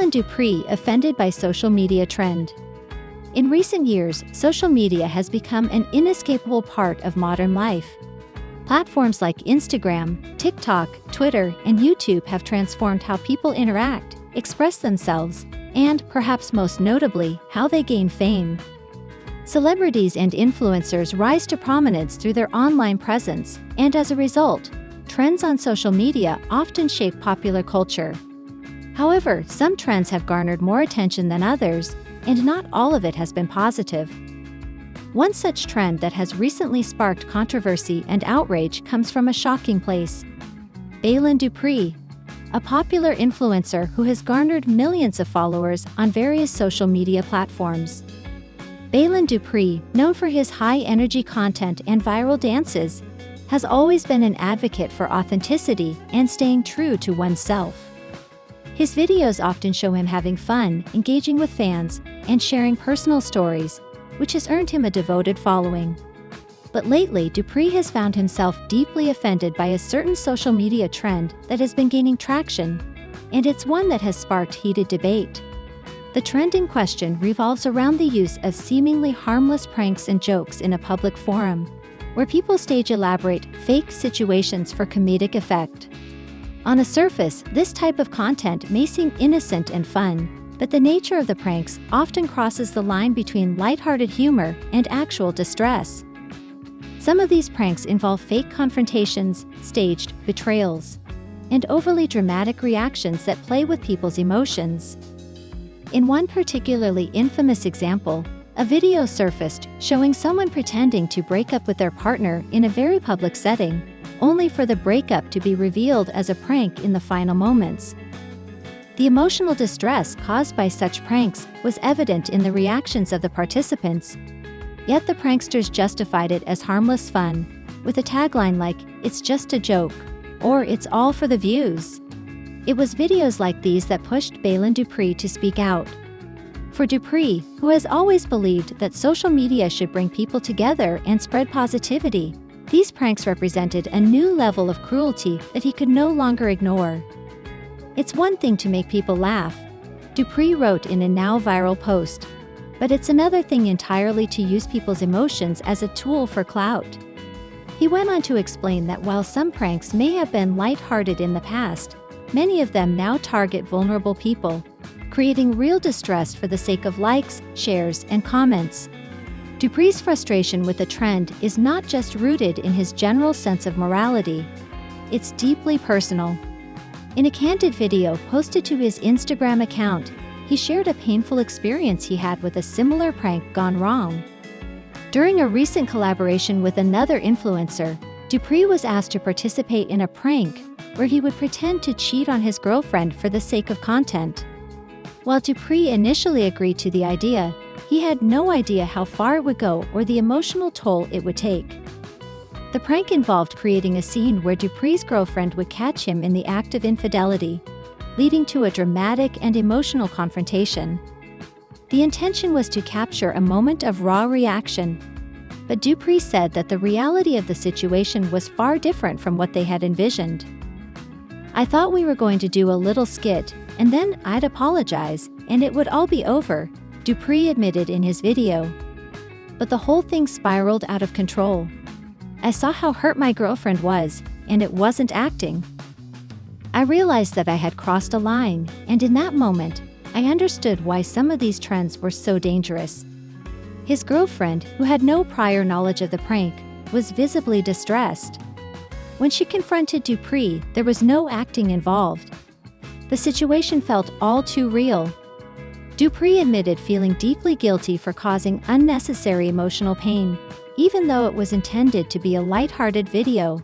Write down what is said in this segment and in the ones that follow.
Baylen Dupree offended by social media trend. In recent years, social media has become an inescapable part of modern life. Platforms like Instagram, TikTok, Twitter, and YouTube have transformed how people interact, express themselves, and, perhaps most notably, how they gain fame. Celebrities and influencers rise to prominence through their online presence, and as a result, trends on social media often shape popular culture. However, some trends have garnered more attention than others, and not all of it has been positive. One such trend that has recently sparked controversy and outrage comes from a shocking place. Baylen Dupree, a popular influencer who has garnered millions of followers on various social media platforms. Baylen Dupree, known for his high-energy content and viral dances, has always been an advocate for authenticity and staying true to oneself. His videos often show him having fun, engaging with fans, and sharing personal stories, which has earned him a devoted following. But lately, Dupree has found himself deeply offended by a certain social media trend that has been gaining traction, and it's one that has sparked heated debate. The trend in question revolves around the use of seemingly harmless pranks and jokes in a public forum, where people stage elaborate, fake situations for comedic effect. On the surface, this type of content may seem innocent and fun, but the nature of the pranks often crosses the line between lighthearted humor and actual distress. Some of these pranks involve fake confrontations, staged betrayals, and overly dramatic reactions that play with people's emotions. In one particularly infamous example, a video surfaced showing someone pretending to break up with their partner in a very public setting, only for the breakup to be revealed as a prank in the final moments. The emotional distress caused by such pranks was evident in the reactions of the participants, yet the pranksters justified it as harmless fun, with a tagline like, "It's just a joke," or "It's all for the views." It was videos like these that pushed Baylen Dupree to speak out. For Dupree, who has always believed that social media should bring people together and spread positivity, these pranks represented a new level of cruelty that he could no longer ignore. "It's one thing to make people laugh," Dupree wrote in a now viral post, "but it's another thing entirely to use people's emotions as a tool for clout." He went on to explain that while some pranks may have been light-hearted in the past, many of them now target vulnerable people, creating real distress for the sake of likes, shares, and comments. Dupree's frustration with the trend is not just rooted in his general sense of morality. It's deeply personal. In a candid video posted to his Instagram account, he shared a painful experience he had with a similar prank gone wrong. During a recent collaboration with another influencer, Dupree was asked to participate in a prank where he would pretend to cheat on his girlfriend for the sake of content. While Dupree initially agreed to the idea, he had no idea how far it would go or the emotional toll it would take. The prank involved creating a scene where Dupree's girlfriend would catch him in the act of infidelity, leading to a dramatic and emotional confrontation. The intention was to capture a moment of raw reaction, but Dupree said that the reality of the situation was far different from what they had envisioned. "I thought we were going to do a little skit, and then I'd apologize, and it would all be over," Dupree admitted in his video. "But the whole thing spiraled out of control. I saw how hurt my girlfriend was, and it wasn't acting. I realized that I had crossed a line, and in that moment, I understood why some of these trends were so dangerous." His girlfriend, who had no prior knowledge of the prank, was visibly distressed. When she confronted Dupree, there was no acting involved. The situation felt all too real. Dupree admitted feeling deeply guilty for causing unnecessary emotional pain, even though it was intended to be a lighthearted video.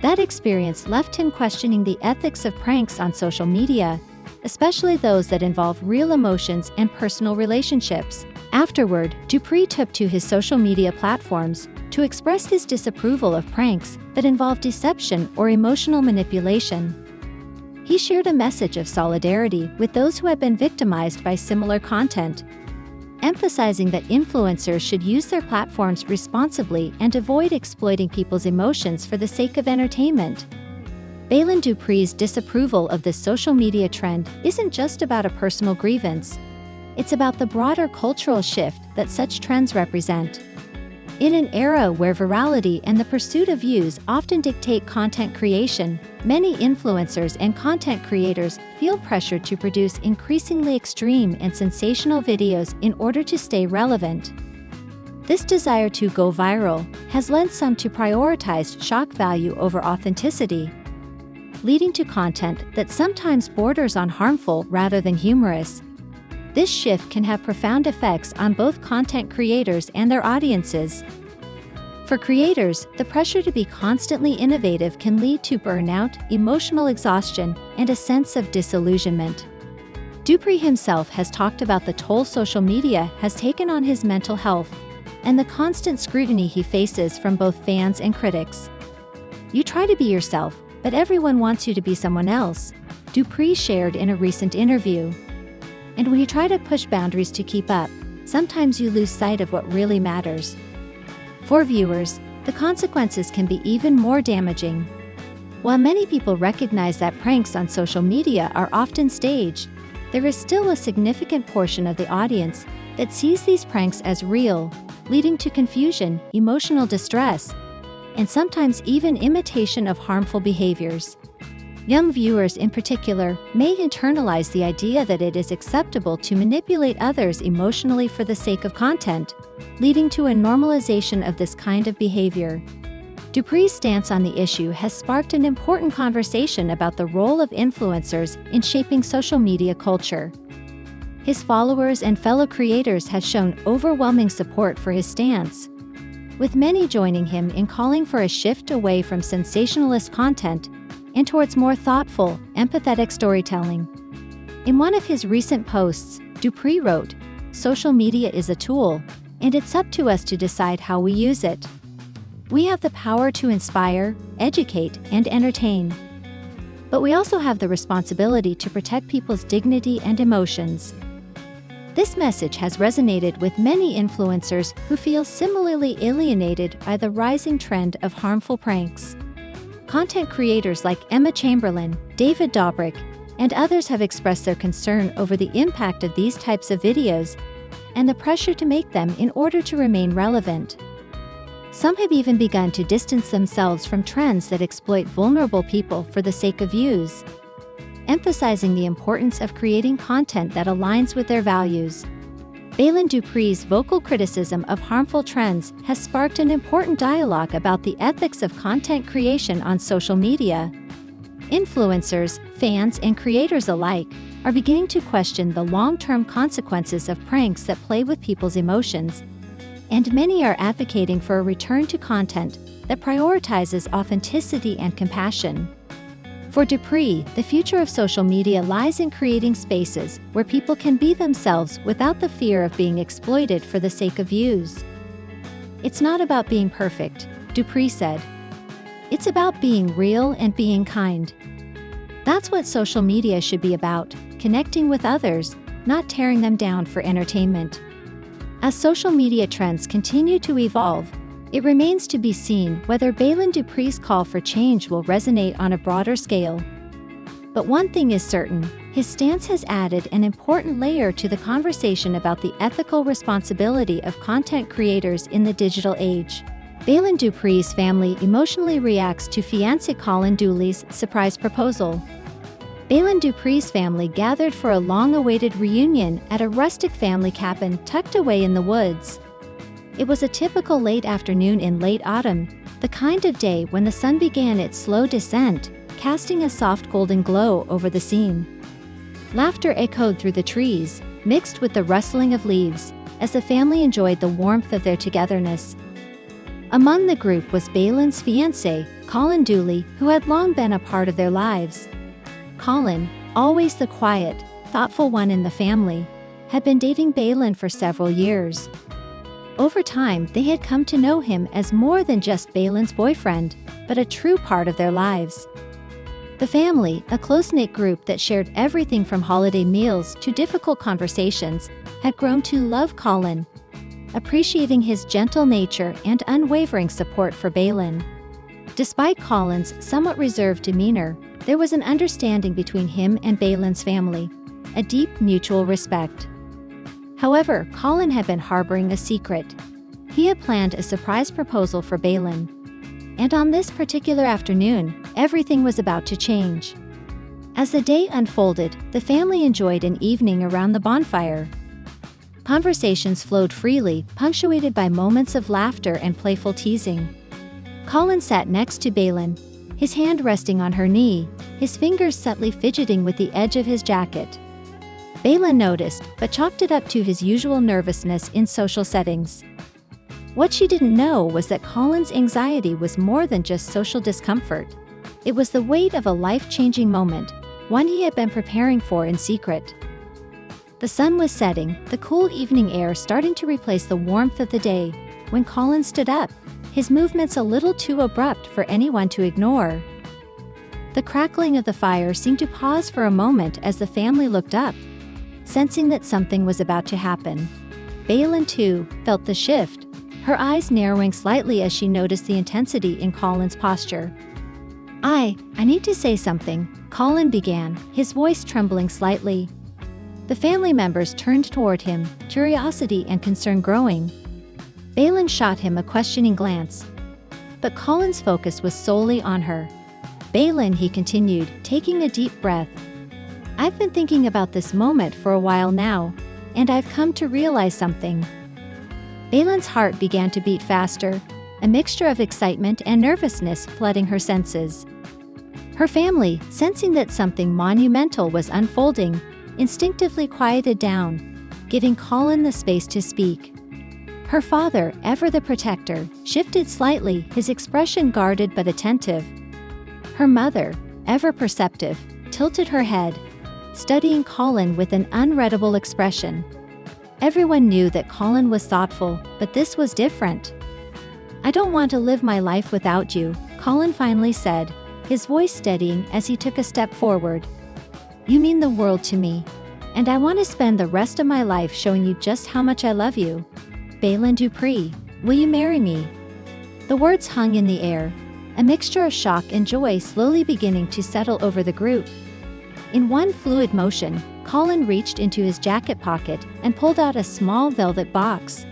That experience left him questioning the ethics of pranks on social media, especially those that involve real emotions and personal relationships. Afterward, Dupree took to his social media platforms to express his disapproval of pranks that involve deception or emotional manipulation. He shared a message of solidarity with those who had been victimized by similar content, emphasizing that influencers should use their platforms responsibly and avoid exploiting people's emotions for the sake of entertainment. Baylen Dupree's disapproval of this social media trend isn't just about a personal grievance. It's about the broader cultural shift that such trends represent. In an era where virality and the pursuit of views often dictate content creation, many influencers and content creators feel pressured to produce increasingly extreme and sensational videos in order to stay relevant. This desire to go viral has led some to prioritize shock value over authenticity, leading to content that sometimes borders on harmful rather than humorous. This shift can have profound effects on both content creators and their audiences. For creators, the pressure to be constantly innovative can lead to burnout, emotional exhaustion, and a sense of disillusionment. Dupree himself has talked about the toll social media has taken on his mental health and the constant scrutiny he faces from both fans and critics. "You try to be yourself, but everyone wants you to be someone else," Dupree shared in a recent interview. "And when you try to push boundaries to keep up, sometimes you lose sight of what really matters." For viewers, the consequences can be even more damaging. While many people recognize that pranks on social media are often staged, there is still a significant portion of the audience that sees these pranks as real, leading to confusion, emotional distress, and sometimes even imitation of harmful behaviors. Young viewers in particular may internalize the idea that it is acceptable to manipulate others emotionally for the sake of content, leading to a normalization of this kind of behavior. Dupree's stance on the issue has sparked an important conversation about the role of influencers in shaping social media culture. His followers and fellow creators have shown overwhelming support for his stance, with many joining him in calling for a shift away from sensationalist content and towards more thoughtful, empathetic storytelling. In one of his recent posts, Dupree wrote, "Social media is a tool, and it's up to us to decide how we use it. We have the power to inspire, educate, and entertain. But we also have the responsibility to protect people's dignity and emotions." This message has resonated with many influencers who feel similarly alienated by the rising trend of harmful pranks. Content creators like Emma Chamberlain, David Dobrik, and others have expressed their concern over the impact of these types of videos and the pressure to make them in order to remain relevant. Some have even begun to distance themselves from trends that exploit vulnerable people for the sake of views, emphasizing the importance of creating content that aligns with their values. Baylen Dupree's vocal criticism of harmful trends has sparked an important dialogue about the ethics of content creation on social media. Influencers, fans, and creators alike are beginning to question the long-term consequences of pranks that play with people's emotions, and many are advocating for a return to content that prioritizes authenticity and compassion. For Dupree, the future of social media lies in creating spaces where people can be themselves without the fear of being exploited for the sake of views. "It's not about being perfect," Dupree said. "It's about being real and being kind. That's what social media should be about, connecting with others, not tearing them down for entertainment." As social media trends continue to evolve, it remains to be seen whether Baylen Dupree's call for change will resonate on a broader scale. But one thing is certain, his stance has added an important layer to the conversation about the ethical responsibility of content creators in the digital age. Baylen Dupree's family emotionally reacts to fiancé Colin Dooley's surprise proposal. Baylen Dupree's family gathered for a long-awaited reunion at a rustic family cabin tucked away in the woods. It was a typical late afternoon in late autumn, the kind of day when the sun began its slow descent, casting a soft golden glow over the scene. Laughter echoed through the trees, mixed with the rustling of leaves, as the family enjoyed the warmth of their togetherness. Among the group was Baylen's fiancé, Colin Dooley, who had long been a part of their lives. Colin, always the quiet, thoughtful one in the family, had been dating Baylen for several years. Over time, they had come to know him as more than just Baylen's boyfriend, but a true part of their lives. The family, a close-knit group that shared everything from holiday meals to difficult conversations, had grown to love Colin, appreciating his gentle nature and unwavering support for Baylen. Despite Colin's somewhat reserved demeanor, there was an understanding between him and Baylen's family, a deep mutual respect. However, Colin had been harboring a secret. He had planned a surprise proposal for Baylen. And on this particular afternoon, everything was about to change. As the day unfolded, the family enjoyed an evening around the bonfire. Conversations flowed freely, punctuated by moments of laughter and playful teasing. Colin sat next to Baylen, his hand resting on her knee, his fingers subtly fidgeting with the edge of his jacket. Baylen noticed, but chalked it up to his usual nervousness in social settings. What she didn't know was that Colin's anxiety was more than just social discomfort. It was the weight of a life-changing moment, one he had been preparing for in secret. The sun was setting, the cool evening air starting to replace the warmth of the day, when Colin stood up, his movements a little too abrupt for anyone to ignore. The crackling of the fire seemed to pause for a moment as the family looked up, sensing that something was about to happen. Baylen, too, felt the shift, her eyes narrowing slightly as she noticed the intensity in Colin's posture. I need to say something," Colin began, his voice trembling slightly. The family members turned toward him, curiosity and concern growing. Baylen shot him a questioning glance. But Colin's focus was solely on her. "Baylen," he continued, taking a deep breath. "I've been thinking about this moment for a while now, and I've come to realize something." Baylen's heart began to beat faster, a mixture of excitement and nervousness flooding her senses. Her family, sensing that something monumental was unfolding, instinctively quieted down, giving Colin the space to speak. Her father, ever the protector, shifted slightly, his expression guarded but attentive. Her mother, ever perceptive, tilted her head, studying Colin with an unreadable expression. Everyone knew that Colin was thoughtful, but this was different. "I don't want to live my life without you," Colin finally said, his voice steadying as he took a step forward. "You mean the world to me, and I want to spend the rest of my life showing you just how much I love you. Baylen Dupree, will you marry me?" The words hung in the air, a mixture of shock and joy slowly beginning to settle over the group. In one fluid motion, Colin reached into his jacket pocket and pulled out a small velvet box.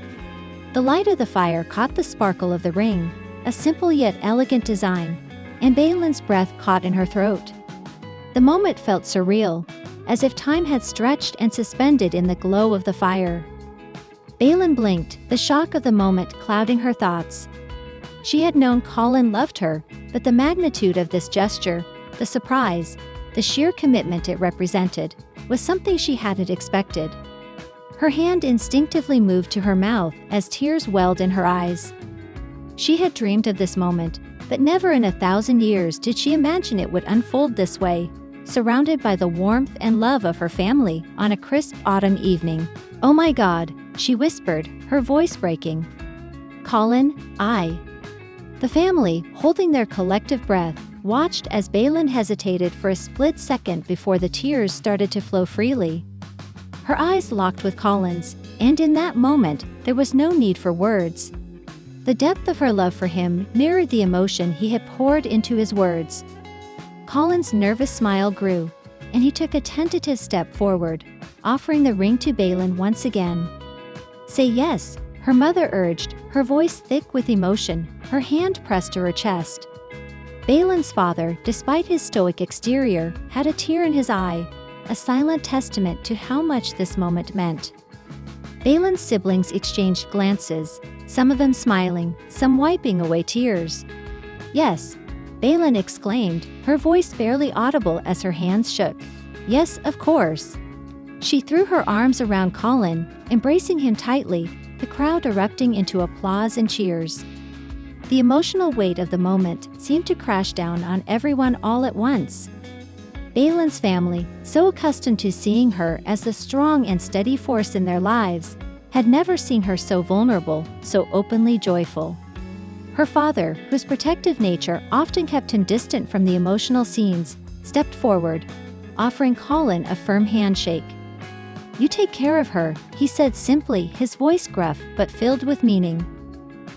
The light of the fire caught the sparkle of the ring, a simple yet elegant design, and Baylen's breath caught in her throat. The moment felt surreal, as if time had stretched and suspended in the glow of the fire. Baylen blinked, the shock of the moment clouding her thoughts. She had known Colin loved her, but the magnitude of this gesture, the surprise, the sheer commitment it represented, was something she hadn't expected. Her hand instinctively moved to her mouth as tears welled in her eyes. She had dreamed of this moment, but never in 1,000 years did she imagine it would unfold this way, surrounded by the warmth and love of her family on a crisp autumn evening. "Oh my God," she whispered, her voice breaking. "Colin, I..." The family, holding their collective breath, watched as Baylen hesitated for a split second before the tears started to flow freely. Her eyes locked with Colin's, and in that moment, there was no need for words. The depth of her love for him mirrored the emotion he had poured into his words. Colin's nervous smile grew, and he took a tentative step forward, offering the ring to Baylen once again. "Say yes," her mother urged, her voice thick with emotion, her hand pressed to her chest. Baylen's father, despite his stoic exterior, had a tear in his eye, a silent testament to how much this moment meant. Baylen's siblings exchanged glances, some of them smiling, some wiping away tears. "Yes," Baylen exclaimed, her voice barely audible as her hands shook. "Yes, of course." She threw her arms around Colin, embracing him tightly, the crowd erupting into applause and cheers. The emotional weight of the moment seemed to crash down on everyone all at once. Baylen's family, so accustomed to seeing her as the strong and steady force in their lives, had never seen her so vulnerable, so openly joyful. Her father, whose protective nature often kept him distant from the emotional scenes, stepped forward, offering Colin a firm handshake. "You take care of her," he said simply, his voice gruff but filled with meaning.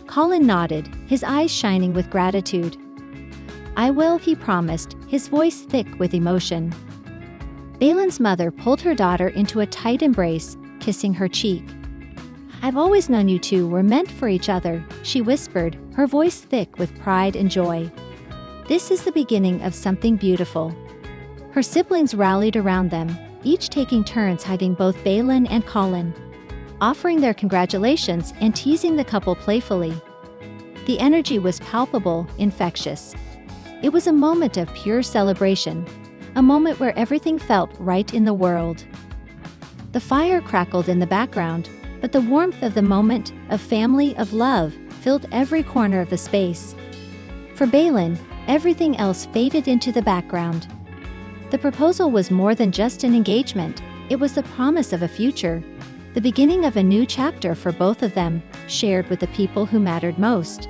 Colin nodded, his eyes shining with gratitude. "I will," he promised, his voice thick with emotion. Baylen's mother pulled her daughter into a tight embrace, kissing her cheek. "I've always known you two were meant for each other," she whispered, her voice thick with pride and joy. "This is the beginning of something beautiful." Her siblings rallied around them, each taking turns hugging both Baylen and Colin, offering their congratulations and teasing the couple playfully. The energy was palpable, infectious. It was a moment of pure celebration, a moment where everything felt right in the world. The fire crackled in the background, but the warmth of the moment, of family, of love, filled every corner of the space. For Baylen, everything else faded into the background. The proposal was more than just an engagement, it was the promise of a future, the beginning of a new chapter for both of them, shared with the people who mattered most.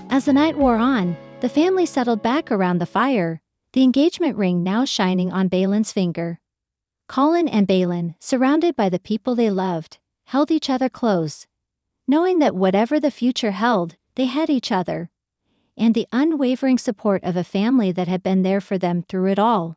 As the night wore on, the family settled back around the fire, the engagement ring now shining on Baylen's finger. Colin and Baylen, surrounded by the people they loved, held each other close, knowing that whatever the future held, they had each other, and the unwavering support of a family that had been there for them through it all.